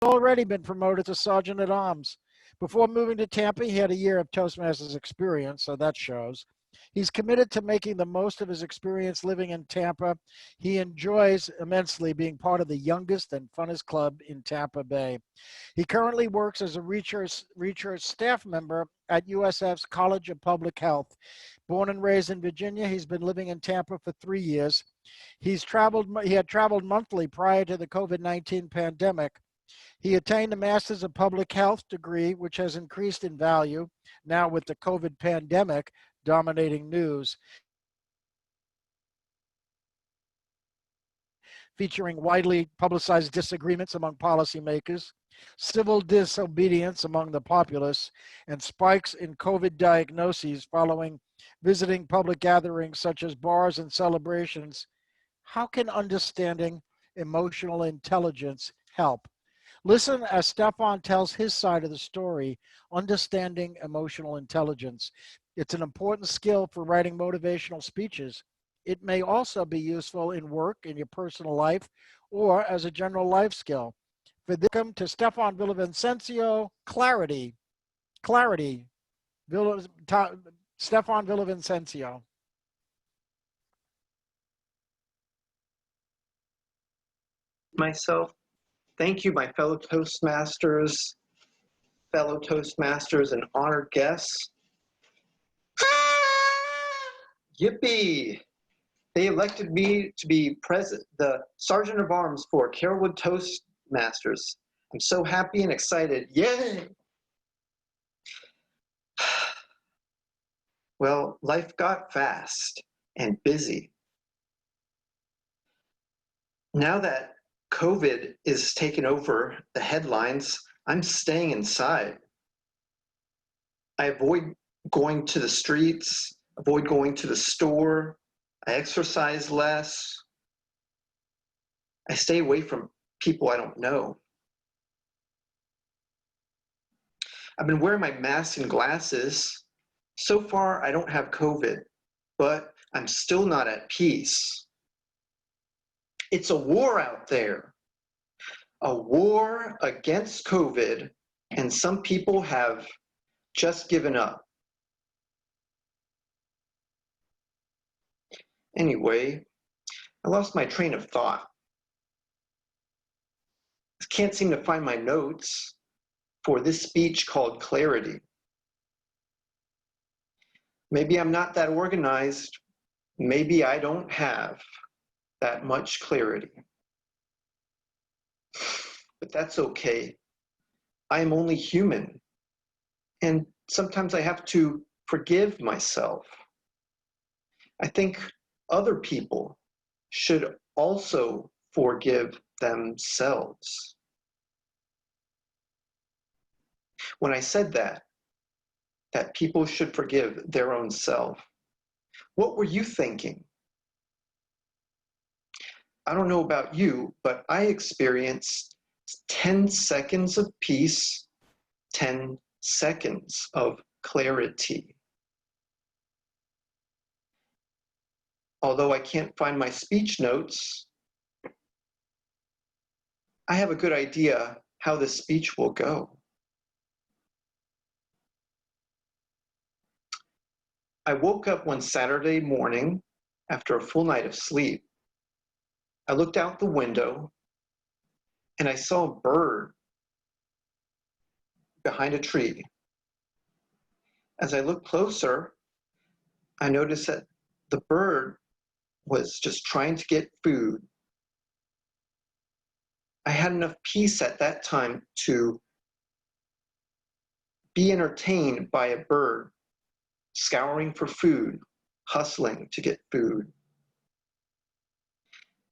already been promoted to Sergeant at Arms. Before moving to Tampa, he had a year of Toastmasters experience, so that shows. He's committed to making the most of his experience living in Tampa. He enjoys immensely being part of the youngest and funnest club in Tampa Bay. He currently works as a research staff member at USF's College of Public Health. Born and raised in Virginia, he's been living in Tampa for 3 years. He had traveled monthly prior to the COVID-19 pandemic. He attained a Master's of Public Health degree, which has increased in value now with the COVID pandemic dominating news, featuring widely publicized disagreements among policymakers, civil disobedience among the populace, and spikes in COVID diagnoses following visiting public gatherings such as bars and celebrations. How can understanding emotional intelligence help? Listen as Stephan tells his side of the story, understanding emotional intelligence. It's an important skill for writing motivational speeches. It may also be useful in work, in your personal life, or as a general life skill. Welcome to Stephan Villavicencio, Clarity. Clarity. Stephan Villavicencio. Myself, thank you, my fellow Toastmasters, and honored guests. Yippee! They elected me to be the Sergeant of Arms for Carrollwood Toastmasters. I'm so happy and excited. Yay! Well, life got fast and busy. Now that COVID is taking over the headlines, I'm staying inside. I avoid going to the streets, avoid going to the store. I exercise less. I stay away from people I don't know. I've been wearing my mask and glasses. So far, I don't have COVID, but I'm still not at peace. It's a war out there, a war against COVID, and some people have just given up. Anyway, I lost my train of thought. I can't seem to find my notes for this speech called Clarity. Maybe I'm not that organized. Maybe I don't have that much clarity. But that's okay. I am only human. And sometimes I have to forgive myself. I think other people should also forgive themselves. When I said that people should forgive their own self, what were you thinking? I don't know about you, but I experienced 10 seconds of peace, 10 seconds of clarity. Although I can't find my speech notes, I have a good idea how this speech will go. I woke up one Saturday morning after a full night of sleep. I looked out the window and I saw a bird behind a tree. As I looked closer, I noticed that the bird was just trying to get food. I had enough peace at that time to be entertained by a bird scouring for food, hustling to get food.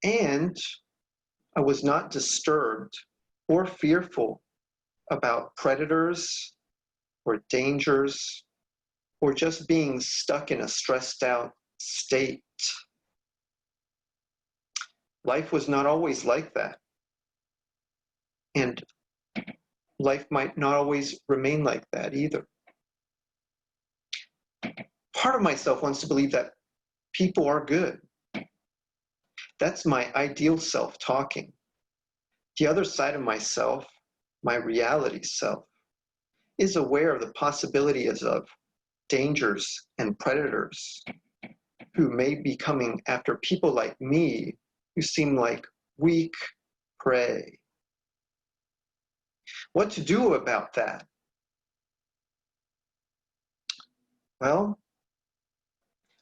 And I was not disturbed or fearful about predators or dangers or just being stuck in a stressed out state. Life was not always like that. And life might not always remain like that either. Part of myself wants to believe that people are good. That's my ideal self talking. The other side of myself my reality self, is aware of the possibilities of dangers and predators who may be coming after people like me who seem like weak prey. What to do about that? Well,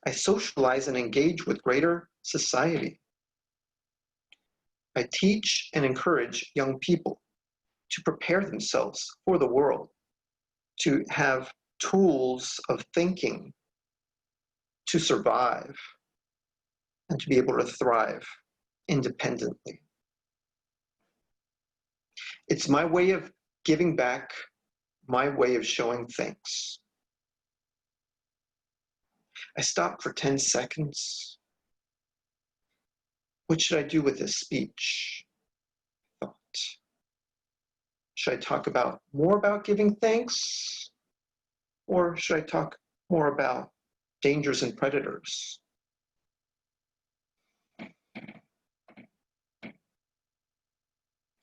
I socialize and engage with greater society. I teach and encourage young people to prepare themselves for the world, to have tools of thinking to survive and to be able to thrive independently. It's my way of giving back, my way of showing thanks. I stopped for 10 seconds. What should I do with this speech? Thought. Should I talk more about giving thanks? Or should I talk more about dangers and predators?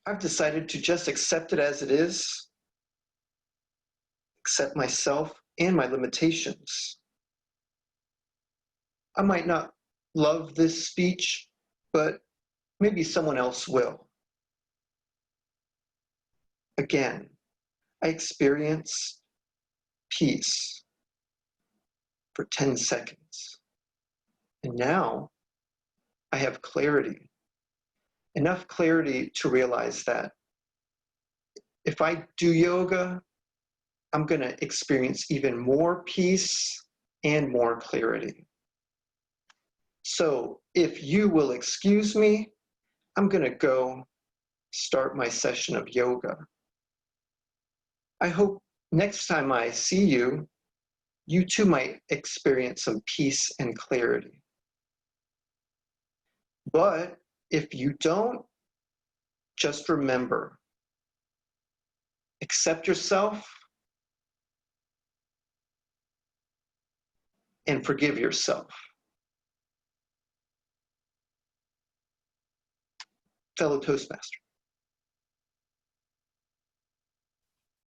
I've decided to just accept it as it is, accept myself and my limitations. I might not love this speech, but maybe someone else will. Again, I experienced peace for 10 seconds. And now I have clarity, enough clarity to realize that if I do yoga, I'm going to experience even more peace and more clarity. So if you will excuse me, I'm going to go start my session of yoga. I hope next time I see you, you too might experience some peace and clarity. But if you don't, just remember, accept yourself and forgive yourself. Fellow Toastmaster.